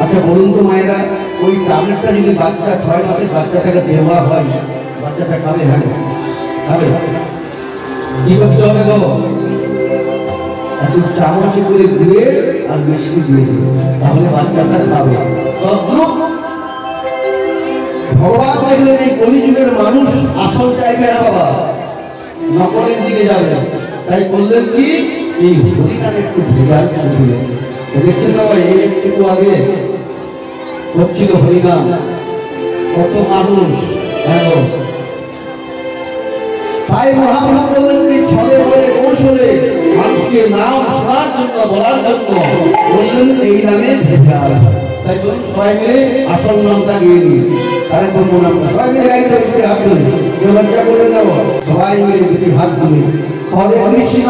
अच्छा बोलून तो मायरा ওই ট্যাবলেটটা যদি বাচ্চা 6 মাসের বাচ্চাটাকে দেওয়া হয় বাচ্চাটা খাবে? হ্যাঁ খাবে। কি করতে হবে গো? একটু চামচ করে দিয়ে আর মিষ্টি দিয়ে দেবে, তাহলে বাচ্চাটা খাবে। ভগবান দেখলেন এই কলিযুগের মানুষ আসল চাইবে না বাবা, নকলের দিকে যাবে, তাই বললেন কি এই হরিনাম একটু ভেজাল করে দিলেন। দেখছেন বাবা, এই একটু আগে করছিল হরিনাম, কত মানুষ। তাই মহাপ্রভু বললেন কি ছলে বলে কৌশলে মানুষকে নাম শোনার জন্য, বলার জন্য বললেন এই নামে ভেজাল। তাই চলুন সবাই মিলে আসল নামটা গিয়ে নিই, তারে বলবো নাম সবাই মিলে গাইতে দুটি হাত তুলি, কেউ লজ্জা করলেন না, সবাই মিলে দুটি হাত তুলি। হরে কৃষ্ণ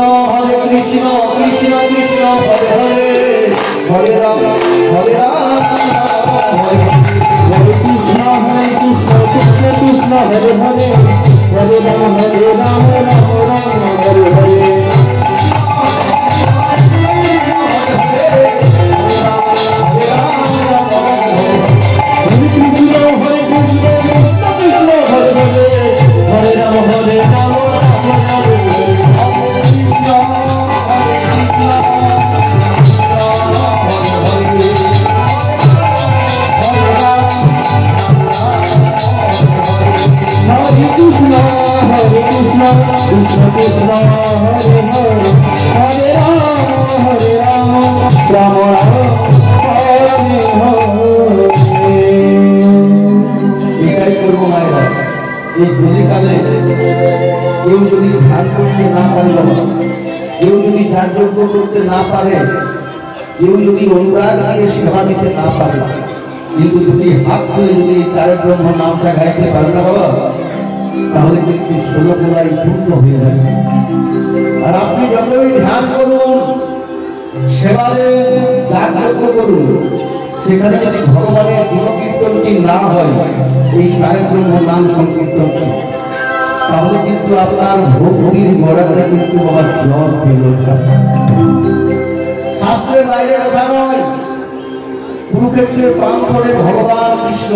কৃষ্ণ কৃষ্ণ হরে হরে, হরে রাম হরে রাম হরে কৃষ্ণ কৃষ্ণ কৃষ্ণ হরে হরে, হরে রাম রাম রাম হরে হরে। এটাই করবো মায়েরা। এই কলিকালে কেউ যদি ধ্যান করতে না পারে, কেউ যদি ধ্যান যজ্ঞ করতে না পারে, কেউ যদি অনুরাগ দিয়ে সেবা দিতে না পারে, কিন্তু যদি হাত ধরে যদি তারে ব্রহ্ম নামটা গাইতে পারে না বাবা, তাহলে কিন্তু 16 গোলাই পূর্ণ হয়ে যাবে। আর আপনি যতই ধ্যান করুন, সেবা দেন, ধ্যান যজ্ঞ করুন, সেখানে যদি ভগবানের গুণকীর্তনটি না হয়, এই তারে ব্রহ্ম নাম সংকীর্তন, তাহলে কিন্তু আপনার ভক্তির গোড়াতে কিন্তু বাবা জল পেল। শাস্ত্রের বাইরে কথা নয়, কুরুক্ষেত্রের প্রান্তরে ভগবান কৃষ্ণ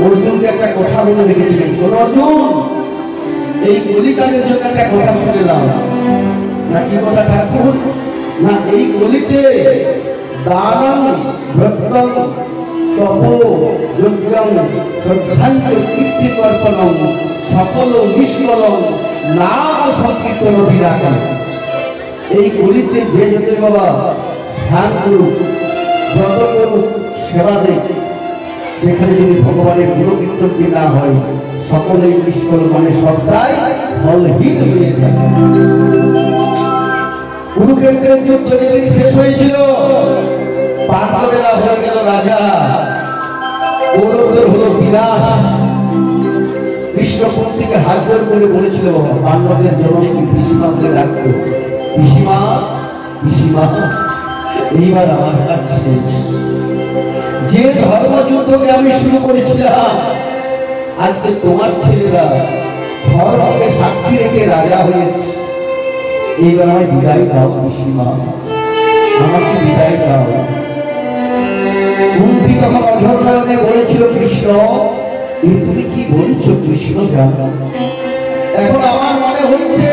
অর্জুনকে একটা কথা বলে রেখেছিলেন, শোনো অর্জুন, এই কলিকালের জন্য একটা কথা শুনে নাও। না কি কথা ঠাকুর? না এই কলিতে দানং ব্রতং তপ যজ্ঞং শ্রদ্ধাঞ্চ কীর্তিকর্পণং সকল নিষ্কলং নাম সংকীর্তন বিরাটং। এই কলিতে যে যদি বাবা ধ্যান করুক, ব্রত করুক, সেবা দেয়, সেখানে যদি ভগবানের গুণকীর্তনটি না হয়, সকলেই নিষ্কল, মানে সবটাই ফলহীন হয়ে থাকে। কুরুক্ষেত্রের যুদ্ধ যেদিন শেষ হয়েছিল, পাণ্ডবেরা হয়ে গেল রাজা, কৌরবদের হলো বিনাশ। কৃষ্ণ কুন্তিকে হাত জোর করে বলেছিল পাণ্ডবের জননী কি পিসিমা বলে রাখতো, পিসিমা পিসিমা এইবার আমার কাজ শেষ। যে ধর্মযুদ্ধকে আমি শুরু করেছিলাম, আজকে তোমার ছেলেরা ধর্মকে সাক্ষী রেখে রাজা হয়েছে, এইবার আমায় বিদায় দাও পিসিমা, আমাকে বিদায় দাও। কুন্তি তখন অধর্মে বলেছিল, কৃষ্ণ তুমি কি বলছো কৃষ্ণ জানো? এখন আমার মনে হচ্ছে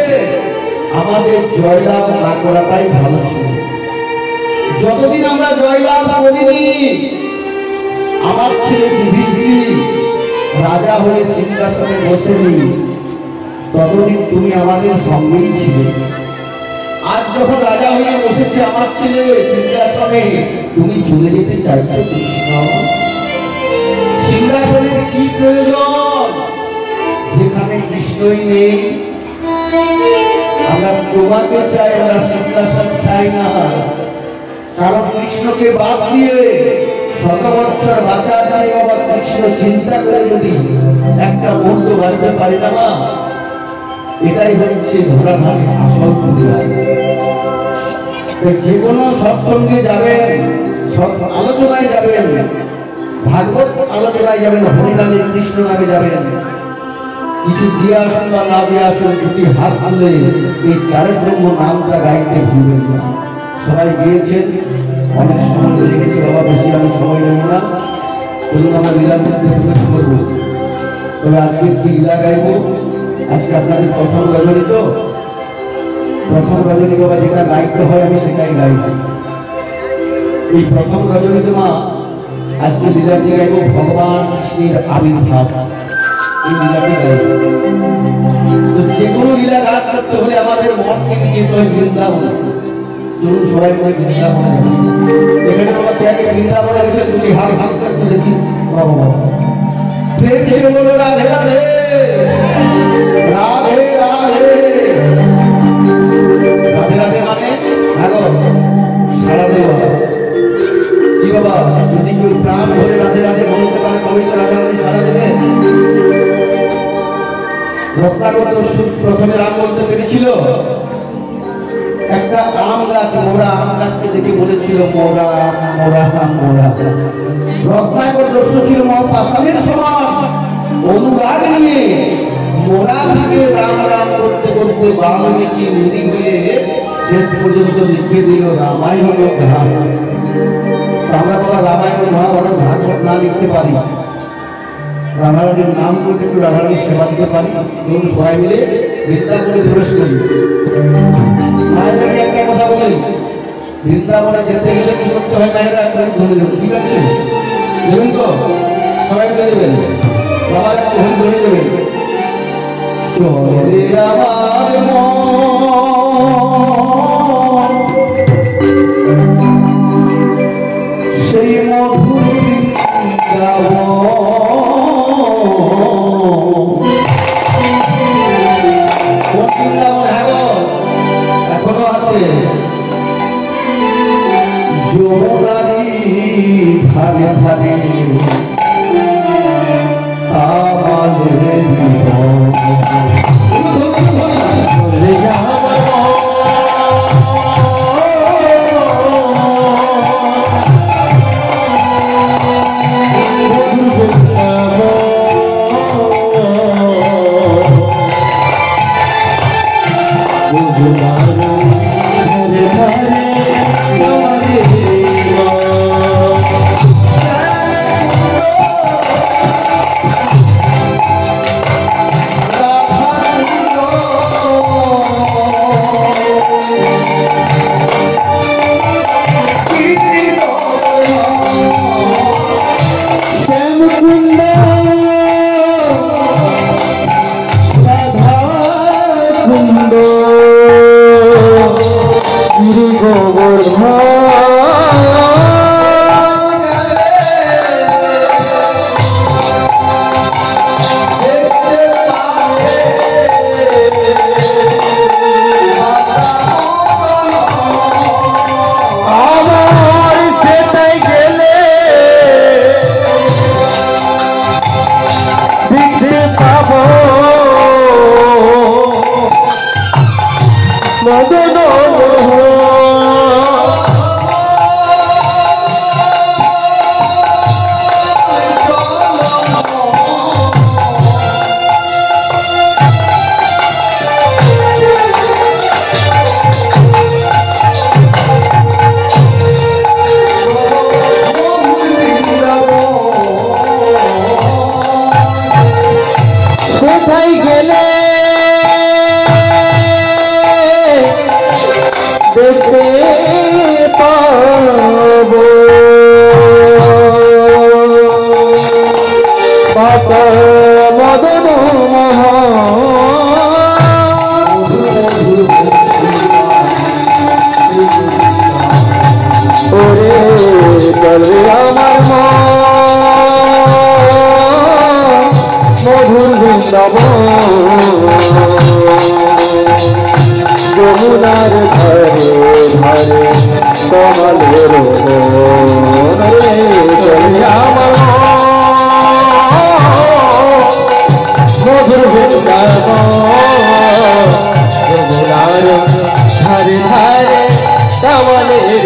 আমাদের জয়লাভ না করাটাই ভালো ছিল। যতদিন আমরা জয়লাভ করিনি, আমার ছেলে যুধিষ্ঠির রাজা হয়ে সিংহাসনে বসেনি, ততদিন তুমি আমাদের সঙ্গেই ছিলে। আজ যখন রাজা হয়ে বসেছে আমার ছেলে সিংহাসনে, তুমি চলে যেতে চাইছো কৃষ্ণ? সিংহাসনের কি প্রয়োজন যেখানে কৃষ্ণই নেই? আমরা তোমাকে চাই, আমরা সিংহাসন চাই না। কারণ কৃষ্ণকে বাদ দিয়ে 100 বছর বাঁচার চাই বাবা, কৃষ্ণ চিন্তা করে যদি একটা মুহূর্ত বাঁচতে পারি না, এটাই হচ্ছে ধরাধামে আসল পূজা। যে কোনো সৎসঙ্গে যাবেন, আলোচনায় যাবেন, ভাগবত আলোচনায় যাবেন, হরিনামে কৃষ্ণ নামে যাবেন, কিছু দিয়ে আসুন বা না দিয়ে আসুন, দুটি হাত তুলে এই তারক ব্রহ্ম নামটা গাইতে ভুলবেন না। সবাই গিয়েছেন, অনেক সময় লেগেছে বাবা, বেশি আমি সময় নেব না। চলুন আমরা লীলার মধ্যে প্রবেশ করবো। তবে আজকে কি লীলা গাইব, আজকে আপনাদের প্রথম গজল তো প্রথম রজনী বাবা যেটা দায়িত্ব হয় আমি সেটাই গাই। এই প্রথম রজনীতে মা আজকে লীলাটি গাইব ভগবান কৃষ্ণের আবির্ভাব, এই লীলাটি গাইব। তো যে কোনো লীলা গান করতে হলে আমাদের মনকে নিয়ে যেতে হয় বৃন্দাবন। চলুন সবাই করে বৃন্দাবনে যাবো। এখানে বাবা ত্যাগে বৃন্দাবনে এসে দুটি হাত ভাগ করতে দেখি বাবা প্রেম সে বলো রাধে রাধে রাধে রাধে রাধে রাধে মানে ভালো সারা দেওয়া। কি বাবা যদি কেউ প্রাণ ধরে রাধে রাধে বলতে পারে তবেই তো রাধে রাধে সারা দেবে। রত্নাকর প্রথমে রাম বলতে পেরেছিল, একটা আম গাছ মোরা আম গাছকে দেখে বলেছিল মোরা মোরা মোরা। রত্নাকর দস্যু ছিল মহাপাষাণের সমান অনুরাগ নিয়ে মোরা থেকে রাম রাম করতে করতে বাল্মীকি মুনি হয়ে শেষ পর্যন্ত লিখে দিল রামায়ণ ঘাট। আমরা বাবা রামায়ণ মহাভারত ভাগবত না লিখতে পারি, রাধারানীর নাম করতে একটু রাধারানীর সেবা দিতে পারি। ধরুন সবাই মিলে বৃন্দাবনে প্রবেশ করি। মায়েদেরকে একটা কথা বলি, বৃন্দাবনে যেতে গেলে কি করতে হয় মায়েরা একটু ধরে দেবেন, ঠিক আছে? দেবেন তো সবাই মিলে দেবেন, বাবার একটু ধরে দেবেন। চলে আমার সেই মধুর এখনো আছে যমুনারি ধারে ধারে যমুনার ধারে ধারে কমলের আমার মধুর বৃন্দাবন যমুনার ধারে ধারে কমলের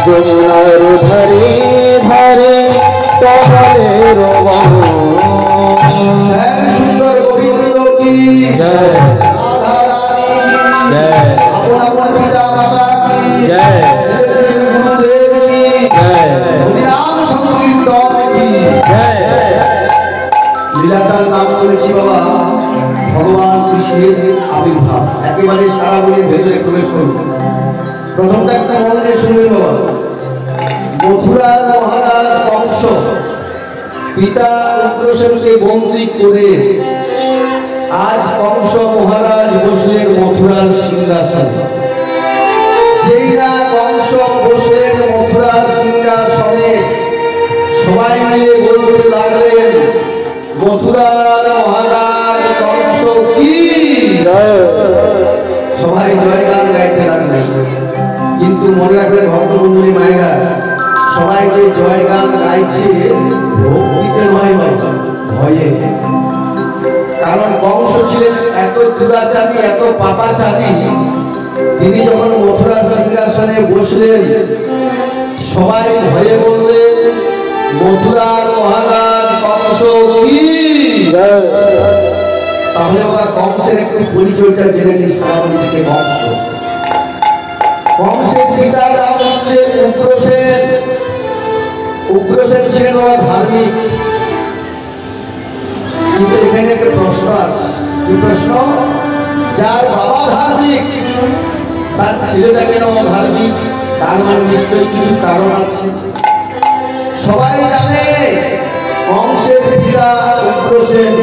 যমুনার ধারে ধারে কমলের সুন্দর গোবিন্দ কি জয় जय अपना पिता माता की जय गुरुदेव की जय हरिनाम संकीर्तन की जय লীলাটার নাম করেছি বাবা ভগবান কৃষ্ণের আবির্ভাব। একেবারে সারাবলির ভেতরে প্রবেশ করুন। প্রথমটা একটা মনে দিয়ে শুনবেন বাবা। মথুরার মহারাজ কংস পিতা উগ্রসেনকে বন্দী করে আজ কংস মহারাজ বসলেন মথুরার সিংহাসনে। যেই না কংস বসলেন মথুরার সিংহাসনে, সবাই মিলে বলতে লাগলেন মথুরার মহারাজ কংস কি। সবাই জয়গান গাইতে লাগলেন। কিন্তু মনে রাখবেন ভক্তমণ্ডলী মায়েরা, সবাই যে জয়গান গাইছে ভক্তিতে নয়, ভয়ে। কারণ কংস ছিলেন এত দুরাচারী, এত পাপাচারী। তিনি যখন মথুরার সিংহাসনে বসলেন, সবাই ভয়ে বললেন মথুরার মহারাজ কংস কি। তাহলে বাবা কংসের একটু পরিচয়টা জেনে নিই। সারাবলি থেকে কংস, কংসের পিতার নাম হচ্ছে উগ্রসেন। উগ্রসেন ছিলেন বাবা ধার্মিক। কিন্তু এখানে একটা প্রশ্ন আছে। কি প্রশ্ন? যার বাবা ধার্মিক তার ছেলেটা কেন ধার্মিক? তার মানে নিশ্চয়ই কিছু কারণ আছে। সবাই জানে কংসের পিতা উগ্রসেন,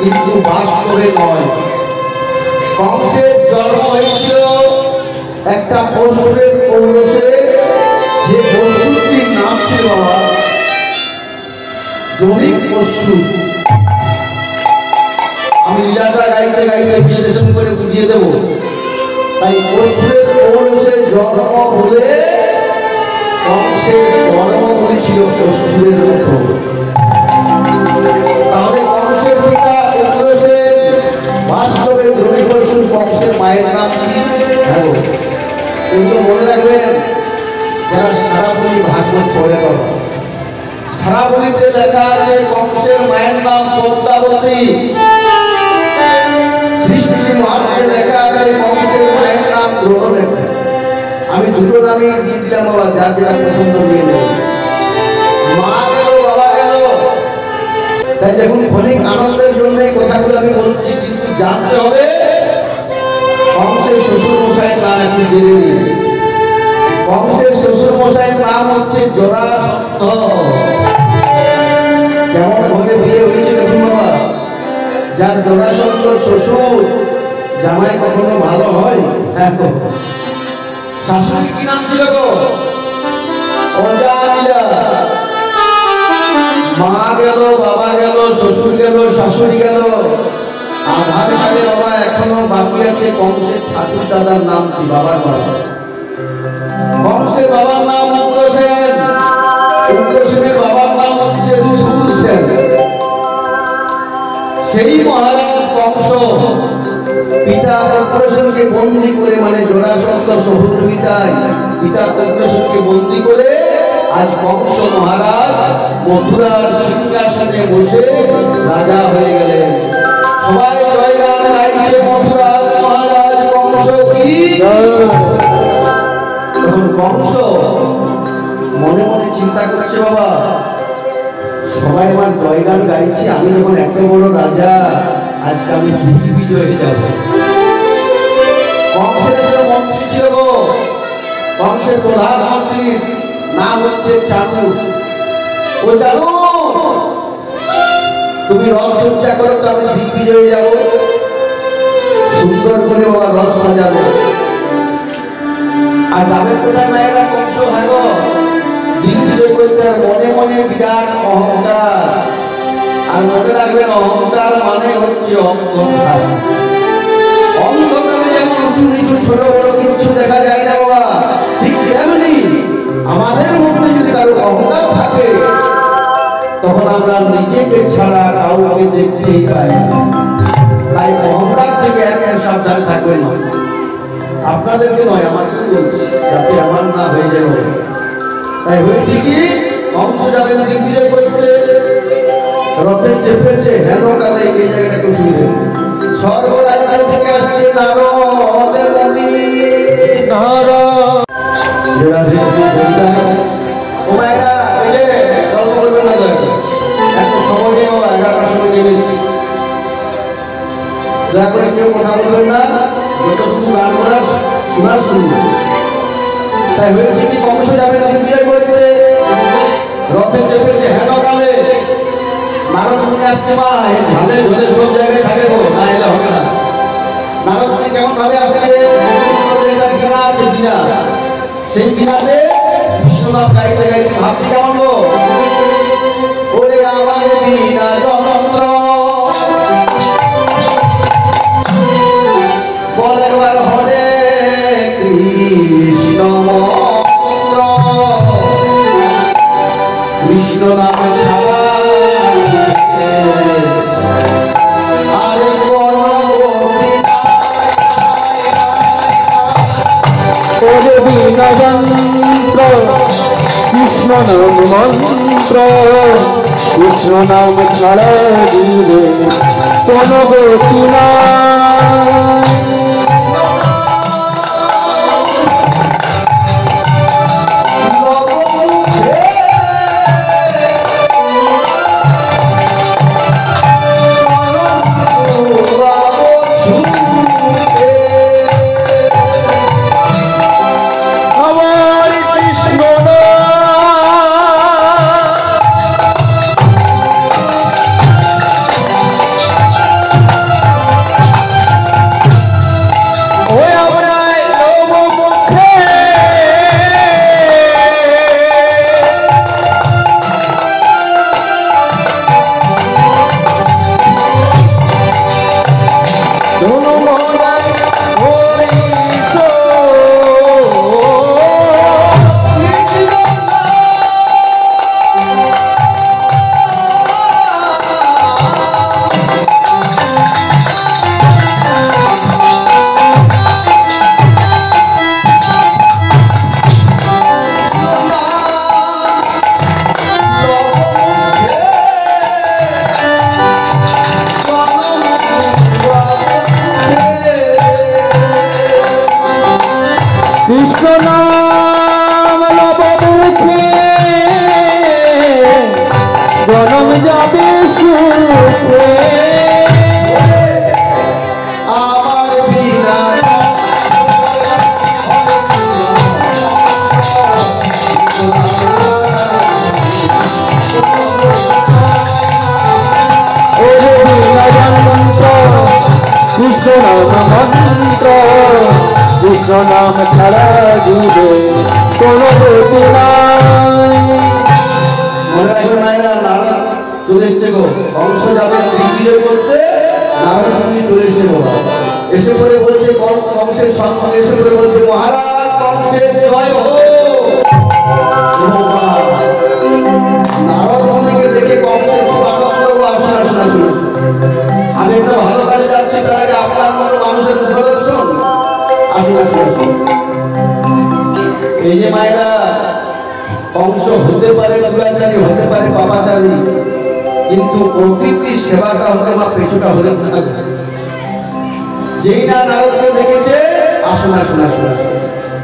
কিন্তু বাস্তবে নয়। কংসের জন্ম হয়েছিল একটা পশুরের ঔরসে, যে পশুটির নাম ছিল জমিক পশু। আমি লীলাটা গাইতে গাইতে বিশ্লেষণ করে বুঝিয়ে দেব। তাই পশুরের ঔরসে জন্ম হলে কংসের জন্ম হয়েছিল পশুরের মতো। তাহলে কংসের পিতা উগ্রসেন বাস্তবে জমিক পশু। কংসের মায়ের নাম কি? কিন্তু মনে রাখবেন, যারা সারাবলি ভাগবত পড়ে করো, সারাবলিতে লেখা আছে কংসের মায়ের নাম পদ্মাবতী। সৃষ্টি মহাত্মে লেখা আছে কংসের মায়ের নাম দ্রৌপদী। আমি দুটো নামই দিয়ে দিলাম বাবা, যার যেটা পছন্দ নিয়ে নেব। মা গেল, বাবা গেল। তাই দেখুন, ক্ষণিক আনন্দের জন্য এই কথাগুলো আমি বলছি, কিন্তু জানতে হবে কংসের শ্বশুর মশাইয়ের নাম একটু জেনে নিয়েছে। কংসের শ্বশুর মশাইয়ের নাম হচ্ছে জরাসন্ধ। কেমন ঘরে বিয়ে হয়েছে দেখুন বাবা। যার জরাসন্ধ শ্বশুর, জামাই কখনো ভালো হয়? হ্যাঁ। শাশুড়ি কি নাম ছিল গো? অজামিলা। মা গেল, বাবা গেল, শ্বশুর গেল, শাশুড়ি গেল। আধার কালে বাবা এখনো বাকি আছে কংসের ঠাকুর দাদার নাম কি? বাবার বাবা। কংসের বাবার নাম উগ্রসেন। উগ্রসেনের বাবার নাম হচ্ছে সুরসেন। সেই মহারাজ কংস পিতা উগ্রসেনকে বন্দী করে, মানে জরাসন্ধ সহযোগিতায় পিতা উগ্রসেনকে বন্দী করে আজ কংস মহারাজ মথুরার সিংহাসনে বসে রাজা হয়ে গেলেন। সবাই জয়গান গাইছে মথুরার মহারাজ কংস কি। তখন কংস মনে মনে চিন্তা করছে, বাবা সবাই আমার জয়গান গাইছে, আমি যখন এত বড় রাজা, আজকে আমি দিল্লি বিজয় হয়ে যাব। কংসের যে মন্ত্রী ছিল গো, কংসের প্রধানমন্ত্রীর নাম হচ্ছে চানু। ও চানু, তুমি রথ সজ্জা করো, তো আমি দিগ্বিজয় যাব। সুন্দর করে বাবা রথ সাজাবো। আর যাবে কোথায় মায়েরা? কংস ভাগ দিগ্বিজয় করতে। আর মনে মনে বিরাট অহংকার। আর মনে রাখবেন, অহংকার মানে হচ্ছে অন্ধকার। অন্ধকারে যেমন উঁচু নিচু ছোট বড় কিছু দেখা যায় না বাবা, ঠিক তেমনি আমাদের মধ্যে যদি কারো অহংকার থাকে, তখন আমরা নিজেকে ছাড়া কাউকে দেখতেই পাই না। তাই অহংকার থেকে একটা সাবধান থাকবেন। আপনাদেরকে নয়, আমাকে বলছি, যাতে আমার না হয়ে যাবে। তাই হয়ে ঠিকই কংস যাবেন দিগ্বিজয় করতে, রথে চেপেছে। হেন কালে এই জায়গাটাকে শুনছে, স্বর্গ রাজ্য থেকে আসছে নারদ মুনি। ও মায়েরা, এই যে গল্প করবেন না, এত সময় নেই বাবা, 11টার সময় নেমেছি। দয়া করে কেউ কথা বলবেন না, যতটুকু গান করার শোনার শুনবেন। তাই হয়েছে কি, কংস যাবে দিগ্বিজয় করতে, রথে চেপেছে হেন কালে, নারদ মুনি আসছে, মা ঢালে ঢোলে সব জায়গায় থাকে গো, না এলে হবে না। নারদ মুনি কেমন ভাবে আসছে, বিনা আছে বিনা, সেই বিনাতে বিষ্ণুনাথ গাইতে গাইতে ভাবছি কেমন গো, ওরে আমার বিনা যন্ত্র বলে একবার হরে কৃষ্ণ মন্ত্র, কৃষ্ণ নাম ছাড়া আরে ওরে বিনা যন্ত্র কৃষ্ণ নাম মন্ত্র, কৃষ্ণ নাম ছাড়া দিলে কোন গতি নাই। জনম যাবে সুখে আমার বিনা ওরে বিনা যন্ত্র কৃষ্ণ নাম মন্ত্র, কৃষ্ণ নাম ছাড়া দিবে কোন গতি নাই। মনে রাখবে মায়েরা, নারদ চলে এসছে গো, কংস যাবে দিগ্বিজয় করতে, নারদ মুনি চলে এসছে গো। এসে পরে বলছে, কংসের সম্মান এসে পরে বলছে, মহারাজ কংসের জয় হোক। নারদ মুনিকে দেখে কংসের খুব আনন্দ, আসুন আসুন আসুন, আমি একটা ভালো কাজে যাচ্ছি, তার আগে আপনার মতো মানুষের মুখদর্শন, আসুন আসুন আসুন। এই যে মায়েরা, কংস হতে পারে দুরাচারী, হতে পারে পাপাচারী, কিন্তু অতিথি সেবাটা হতে বা পেছুটা হলে না। যেই না নারদকে দেখেছে, আসুন আসুন আসুন আসুন,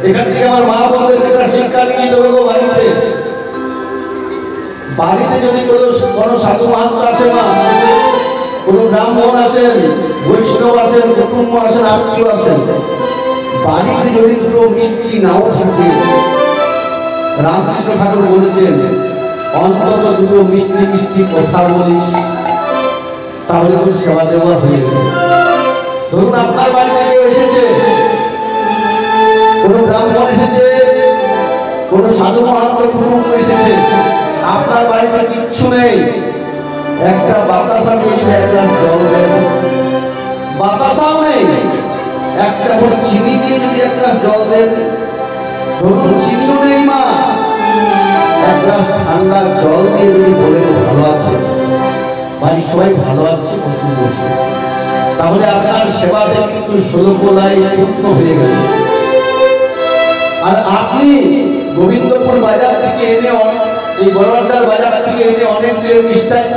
এখান থেকে আমার মা বোনদেরকে একটা শিক্ষা নিয়ে দেবো। বাড়িতে বাড়িতে যদি কোনো সাধু মাহাত্ম আসে, মা কোনো ব্রাহ্মণ আসেন, বৈষ্ণব আসেন, কুটুম্ব আসেন, আত্মীয় আসেন, বাড়িতে যদি দুটো মিষ্টি নাও থাকে, রামকৃষ্ণ ঠাকুর বলেছেন, অন্তত দুটো মিষ্টি মিষ্টি কথা বলিস, তাহলে তোর সেবা দেওয়া হয়ে গেল। ধরুন আপনার বাড়িতে কেউ এসেছে, কোনো ব্রাহ্মণ এসেছে, কোনো সাধু মাহাত্ম কুটুম্ব এসেছে, আপনার বাড়িতে কিচ্ছু নেই, একটা বাতাসা নিয়ে এক গ্লাস জল দেন, বাতাসাও নেই, একটা চিনি দিয়ে যদি এক গ্লাস জল দেন, ধরুন চিনিও নেই মা, এক গ্লাস ঠান্ডা জল দিয়ে যদি বলেন ভালো আছে, বাড়ির সবাই ভালো আছে, তাহলে আপনার সেবাটা কিন্তু 16 কোলায় পূর্ণ হয়ে গেল। আর আপনি গোবিন্দপুর বাজার থেকে এনে, এই বড়বাজার বাজার থেকে এনে অনেক মিষ্টান্ন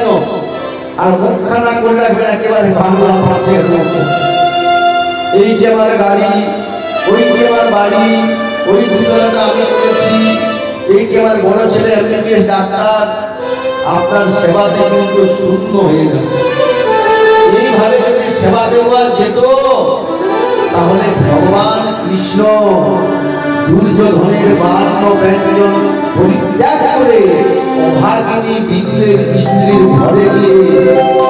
আর মুখখানা করে রাখবেন একেবারে বাংলা মাছের মতো। এই যে আমার গাড়ি, ওই যে আমার বাড়ি, ওই দুতলাটা আমি করেছি, এই যে আমার বড় ছেলে এমবিবিএস ডাক্তার, আপনার সেবাতে কিন্তু শূন্য হয়ে গেল। এইভাবে যদি সেবা দেওয়া যেত, তাহলে ভগবান কৃষ্ণ দুর্যোধনের 52 ব্যঞ্জন পরিত্যাগ করে অভাগিনী বিদুরের স্ত্রীর ঘরে গিয়ে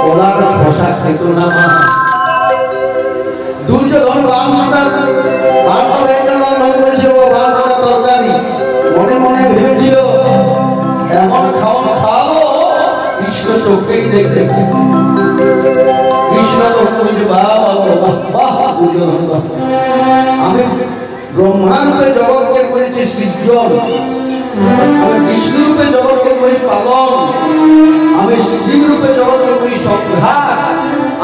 কলার খোসা খেত না মা। দুর্যোধন 52টা ব্যঞ্জন রন্ধন করেছিল, 52টা তরকারি। মনে মনে ভেবেছিল এমন খাওয়া খাওয়াবো কৃষ্ণ চোখেই দেখতে। কৃষ্ণ বলছে আমি ব্রহ্মাণ্ডে জগৎকে করেছি সৃজন, আমি বিষ্ণু রূপে জগৎকে করি পালন, আমি শিব রূপে জগৎকে করি সংঘাত,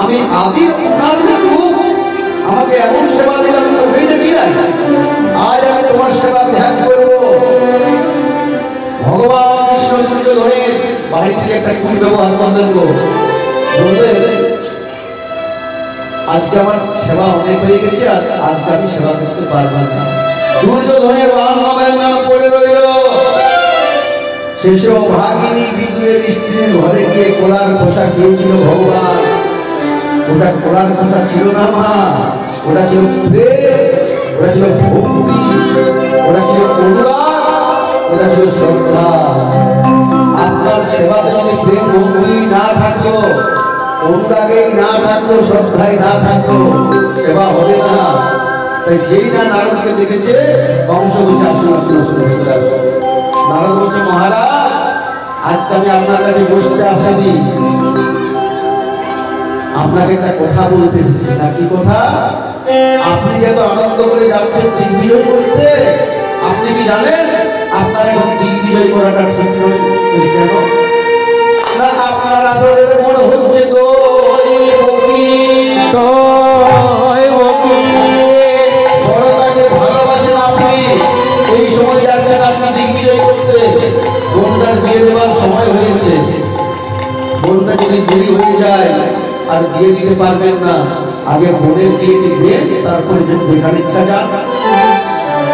আমি আদি অনাদি রূপ। আমাকে এমন সেবা দিলে আমি তো হয়ে দেখি না। আজ আমি তোমার সেবা ধ্যান করবো। ভগবান কৃষ্ণ দুর্যোধনের বাড়ি থেকে একটা কুল ব্যবহার করলেন, বললেন আজকে আমার সেবা অনেক হয়ে গেছে, আর আজকে আমি সেবা করতে পারবো না। দুর্যোধনের 52 ব্যঞ্জন পড়ে রইল। শেষে অভাগিনী বিদুরের স্ত্রীর ঘরে গিয়ে কোলার খোসা খেয়েছিল ভগবান। ওটা কোলার খোসা ছিল না মা, ওটা ছিল প্রেম, ওটা ছিল ভক্তি, ওটা ছিল অনুরাগ, ওটা ছিল শ্রদ্ধা। আপনার সেবা দেওয়ালে প্রেম ভক্তি না থাকলো, অনুরাগেই না থাকলো, শ্রদ্ধায় না থাকলো, সেবা হবে না। তাই যেই না নারদকে দেখেছে, কংস বলছে আসুন আসুন আসুন ভিতরে আসুন। নারদ বলছে মহারাজ আজকে আমি আপনার কাছে বসতে আসেনি, আপনাকে একটা কথা বলতে এসেছি। না কি কথা? আপনি যেহেতু আনন্দ করে যাচ্ছেন দিগ্বিজয় করতে, আপনি কি জানেন আপনার এখন দিগ্বিজয় করাটা ঠিক নয়? কেন না? আপনার আদরের মনে হচ্ছে তো বড়টাকে ভালোবাসেন আপনি, এই সময় যাচ্ছেন আপনি দিগ্বিজয় করতে। বোনটার বিয়ে দেওয়ার সময় হয়েছে, বোনটা যদি দেরি হয়ে যায় আর বিয়ে দিতে পারবেন না, আগে বোনের বিয়ে দিয়ে তারপরে যেখানে ইচ্ছা যান।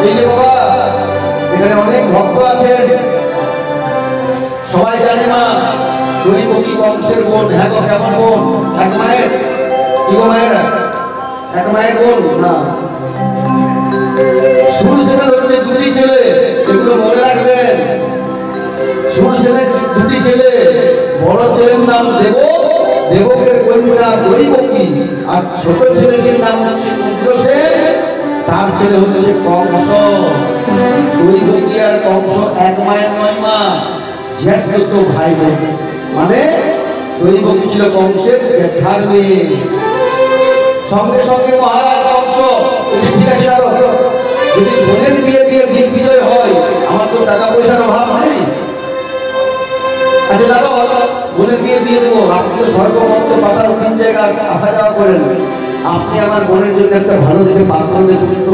এই যে বাবা এখানে অনেক ভক্ত আছে, সবাই জানে মা দৈবকী বংশের বোন। হ্যাঁ গো, কেমন বোন? এক মায়ের কি গো মায়ের? এক মায়ের বোন না। সুরসেনের হচ্ছে 2টি ছেলে, এগুলো মনে রাখবেন। সুরসেনের 2টি ছেলে, বড় ছেলের নাম দেবক, দেবকের কন্যা দৈবকী, আর ছোট ছেলেটির নাম হচ্ছে উগ্রসেন, তার ছেলে হচ্ছে কংস। দৈবকী আর কংস এক মায়ের 9 মা, জ্যাঠতো ভাই বোন। মানে দৈবকী ছিল কংসের জ্যাঠার মেয়ে। সঙ্গে সঙ্গে মহারাজ কংস ঠিক আছে, আরো যদি বোনের বিয়ে দিয়ে দিগ্বিজয় হয়, আমার তো টাকা পয়সার অভাব নেই, আচ্ছা দাদা বোনের বিয়ে দিয়ে দেবো। আপনি তো স্বর্গমত্ত পাতাল 3 জায়গায় আসা যাওয়া করেন, আপনি আমার বোনের জন্য একটা ভালো দেখে পাত্র দেখুন তো।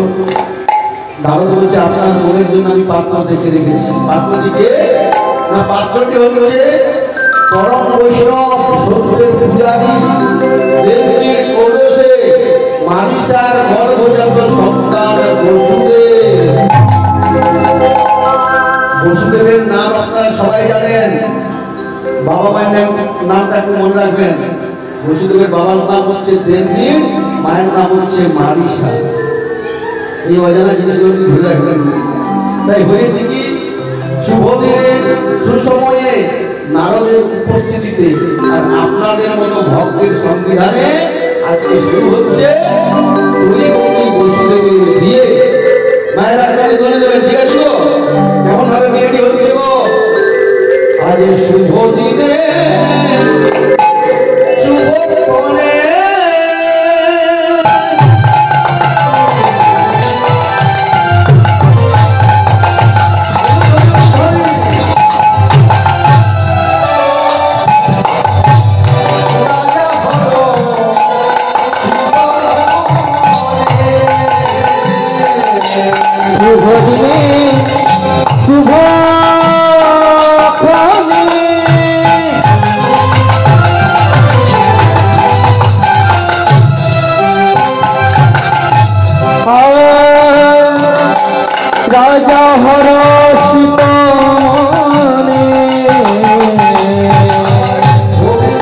নারদ বলছে আপনার বোনের জন্য আমি পাত্র দেখে রেখেছি। পাত্রটিকে না, পাত্রটি হচ্ছে পরম বৈষ্ণব, সত্যের পূজারী, দেবীর ঔরসে মারিসার গর্ভজাত সন্তান বসুদেব। বসুদেবের নাম আপনারা সবাই জানেন, বাবা মায়ের নামটা একটু মনে রাখবেন। বসুদেবের বাবার নাম হচ্ছে দেবীর, মায়ের নাম হচ্ছে মারিসা। এই অজানা জিনিসগুলো ধরে রাখবেন। তাই হয়েছে কি, শুভ দিনে সুসময়ে নারদের উপস্থিতিতে আর আপনাদের মতো ভক্তের সংবিধানে আজকে শুরু হচ্ছে বসুদেবের বিয়ে। মায়েরা কালে ধরে দেবেন, ঠিক আছে তো? কেমন ভাবে বিয়েটি হচ্ছে গো? আজ শুভ দিনে শুভ ক্ষণে শুভ রাজা হরষিত মনে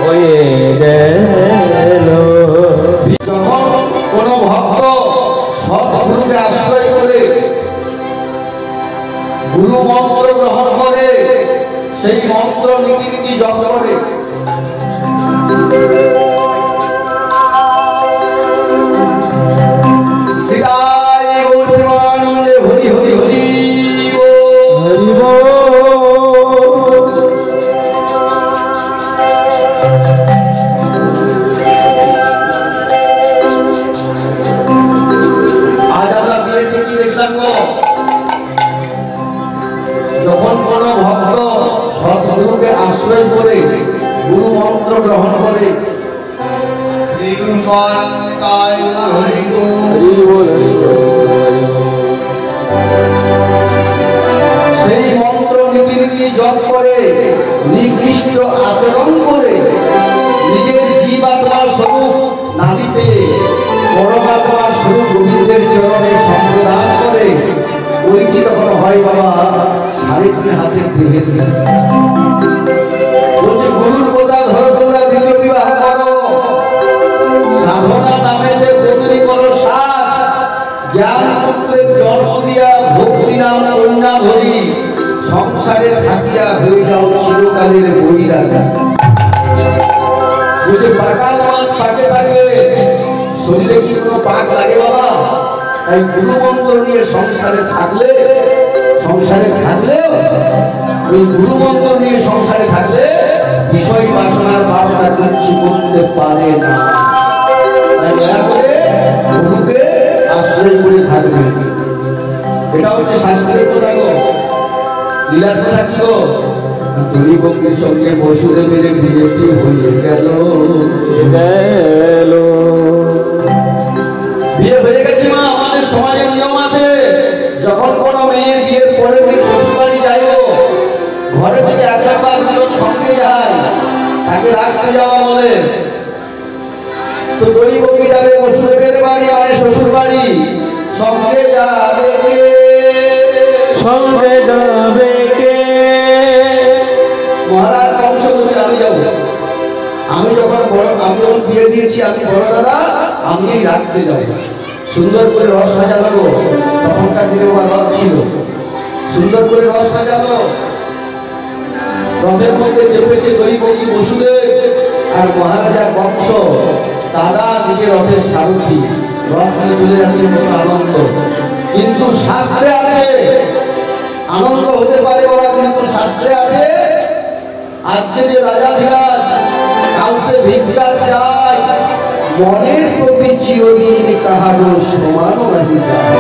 হয়ে গেল। যখন কোন ভক্ত সৎগুরুকে আশ্রয় করে গুরু মন্ত্র গ্রহণ করে, সেই মন্ত্র নীতি নীতি জপ করে, হরি হরি হরি হরি বল। আজ আমরা বিয়েতে কি দেখলাম গো? যখন কোন ভক্ত সৎগুরুকে আশ্রয় করে গুরু মন্ত্র গ্রহণ করে, হরি বল, হরি বল। সেই মন্ত্র নীতি নীতি জপ করে, নিকৃষ্ট আচরণ করে, নিজের জীবাত্মার স্বরূপ নারীতে পরমাত্মার স্বরূপ গোবিন্দের চরণে সম্প্রদান করে, ওইটি তখন হয় বাবা 3.5 হাতের দেহের বলছে গুরুর কথা ধরো, তোমরা দ্বিতীয় বিবাহ করো, সাধনা নামেতে পত্নী করো সাত, জ্ঞান পুত্রের জন্ম দিয়া ভক্তি নাম কন্যা ধরি, সংসারে থাকিয়া হয়ে যাও চিরকালের বৈরাগী। বলছে পাকা মান পাকে থাকে, শরীরে কি কোনো পাক লাগে বাবা? তাই গুরু মন্ত্র নিয়ে সংসারে থাকলে ওই গুরু মন্ত্র নিয়ে সংসারে থাকলে বিষয় বাসনার ভাবনা কিছু করতে পারে না। তাই দয়া করে গুরুকে আশ্রয় করে থাকবে। এটা হচ্ছে শাস্ত্রের কথা গো, লীলার কথা কি গো? দৈবকের সঙ্গে বসুদেবের বিয়েটি হয়ে গেল। বিয়ে হয়ে গেছে মা, আমাদের সমাজের নিয়ম আছে, যখন কোনো মেয়ে বিয়ের পরে শ্বশুর বাড়ি যাইব, ঘরে থেকে একবার দুজন সঙ্গে যায়, তাকে রাখতে যাওয়া বলে। তো দৈবকী যাবে বসুদেবের বাড়ি, মানে শ্বশুর বাড়ি, সঙ্গে যাবে কে? সঙ্গে যাবে কে? মহারাজ কংস বলছে আমি যাবো। আমি যখন বিয়ে দিয়েছি, আমি বড় দাদা, আমি এই রাখতে যাবো। সুন্দর করে রস সাজালো, তখনকার দিনে রথ ছিল, সুন্দর করে রস সাজালো, রথের মধ্যে চেপেছে দৈবকী বসুদেব আর মহারাজা কংস, দাদা নিজের রথের সারথি, রথ নিয়ে চলে যাচ্ছে কত আনন্দ। কিন্তু শাস্ত্রে আছে, আনন্দ হতে পারে বাবা, কিন্তু শাস্ত্রে আছে আজকে যে রাজা ধীরাজ কাল সে ভিক্ষার চায়, মনের প্রতি চিরদিন কাহারো সমানও নাহি যায়।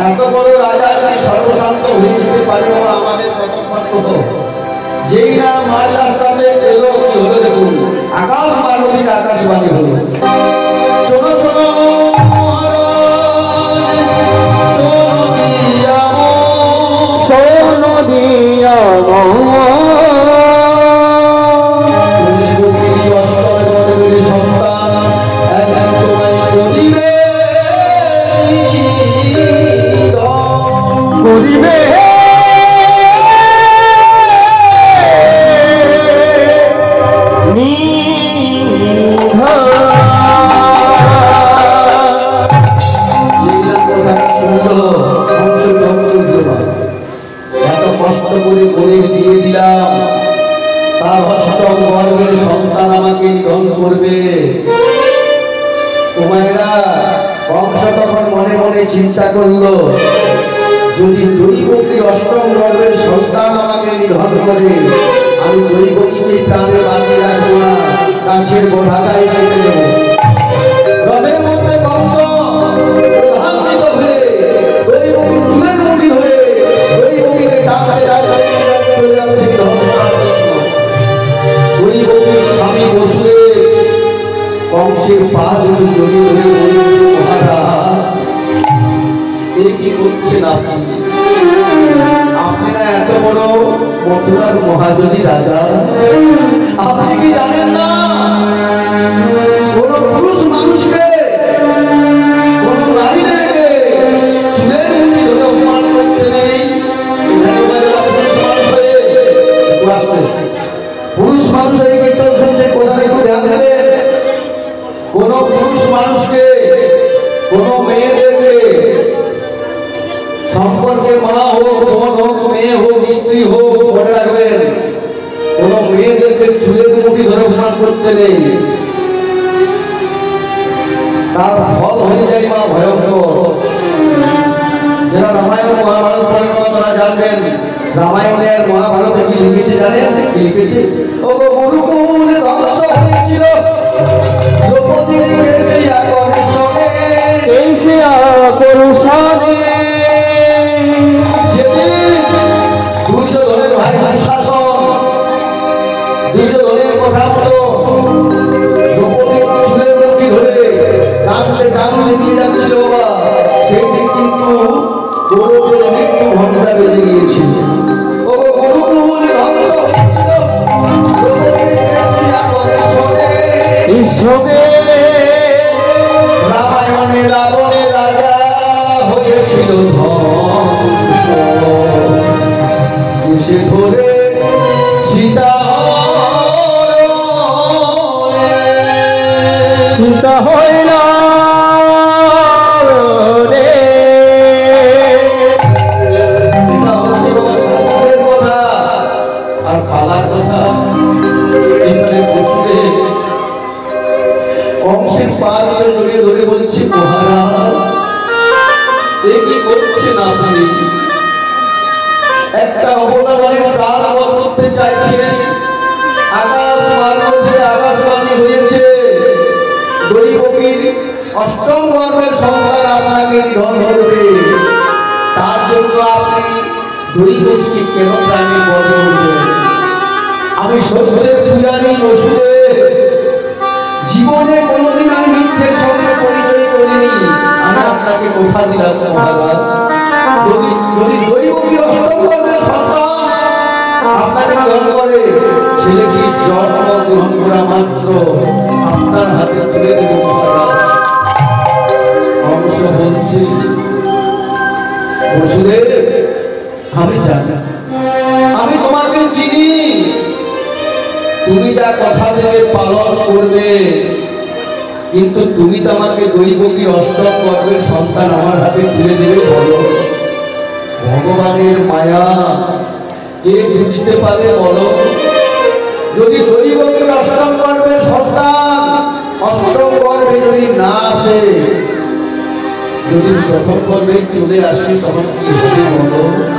এত বড় রাজা যদি সর্বশান্ত হয়ে যেতে পারে বাবা, আমাদের কতক্ষণ হতো? যেই না মাল্লা গ্রামে এলো, কি হলো দেখুন, আকাশ মানবিক আকাশবাণী হলো, শোনো শোনো শোনো দিয়া করিবে এত কষ্ট করে করে দিয়ে দিলাম, তার অষ্টম বর্গের সন্তান আমাকে নিধন করবে। তোমারা কংস তখন মনে মনে চিন্তা করলো, যদি দৈবকীর অষ্টম বর্গের সন্তান আমাকে নিধন করে, আমি দৈবকীকে প্রাণে বাঁচিয়ে রাখবো না, গাছের গোড়াটাই কেটে দেবো। রথের মধ্যে কংস প্রধান্বিত হয়ে দৈবকীর চুলের মুঠি ধরে দৈবকীকে ডাকতে ডাকতে চলে যাচ্ছে নিধন করার জন্য। দৈবকীর স্বামী বসুদেব কংসের পা দুটো জড়িয়ে ধরে বললেন, মহারাজ এ কি করছেন আপনি? আপনি না এত বড় মথুরার মহাজনী রাজা, আপনি কি জানেন না কোন পুরুষ মানুষকে, কোন নারীদেরকে চুলের মুঠি ধরে অপমান করতে নেই? পুরুষ মানুষ এই কীর্তন শুনছে, কোথাও একটু ধ্যান দেবে। কোন পুরুষ মানুষকে, কোন মেয়েদেরকে, সম্পর্কে মা হোক, বোন হোক, মেয়ে হোক, স্ত্রী হোক, মনে রাখবেন কোন মেয়েদেরকে চুলের মুঠি ধরে প্রণাম করতে নেই, তার ফল হয়ে যায় মা ভয়ঙ্কর। যারা রামায়ণ মহাভারত পড়েন তারা জানবেন রামায়ণে আর মহাভারতে কি লিখেছে জানেন? কি লিখেছে? ও গুরুকুল ধ্বংস হয়েছিল দ্রৌপদীর কেশিয়া কংসনে, কেশিয়া কংসনে। সেদিন দুর্যোধনের ভাই দুঃশাসন দুর্যোধনের কথা মতো দ্রৌপদীর চুলের মুঠি ধরে কাঁদতে কাঁদতে নিয়ে যাচ্ছিল বাবা। সেই দিন কিন্তু গৌরবের মৃত্যু ঘণ্টা বেজে গিয়েছিল। ও গুরুকুল ধ্বংস হয়েছিল দ্রৌপদীর কেশিয়া কংসনে। ঈশ্বরে রামায়ণে রাবণের রাজা হয়েছিল ধ্বংস, এসে ধরে সীতা সীতা হয় না রে। এটা হচ্ছে বাবা শাস্ত্রের কথা আর পালার কথা। এখানে বসে কংসের পা জড়িয়ে ধরে বলছে, মহারাজ এ কি করছেন আপনি? একটা অবতারের প্রাণ বধ করতে চাইছেন। আকাশ মার্গ থেকে আকাশবাণী হয়েছে দৈবকীর অষ্টম গর্ভের সন্তান আপনাকে নিধন করবে। তার জন্য আপনি দৈবকীকে কেন প্রাণী বধ করবেন? আমি শ্বশুরের পূজারী বসুদেব, জীবনে কোনোদিন আমি মিথ্যের সঙ্গে পরিচয় করিনি। আমি আপনাকে কথা দিলাম মহারাজ, যদি দৈবকী অষ্টম গর্ভের সন্তান আপনাকে গ্রহণ করে, ছেলেটি জন্ম গ্রহণ করা মাত্র আপনার হাতে তুলে দেব মহারাজ। অংশ বলছি, বসুদেব আমি জানি, আমি তোমাকে চিনি, তুমি যা কথা দেবে পালন করবে, কিন্তু তুমি তো আমাকে দৈবকী অষ্টম গর্ভের সন্তান আমার হাতে তুলে দেবে। বলো ভগবানের মায়া কে বুঝতে পারে বলো? যদি দৈবকীর অষ্টম গর্ভের সন্তান অষ্টম গর্ভে যদি না আসে, যদি প্রথম গর্ভে চলে আসে, তখন কি হবে বলো?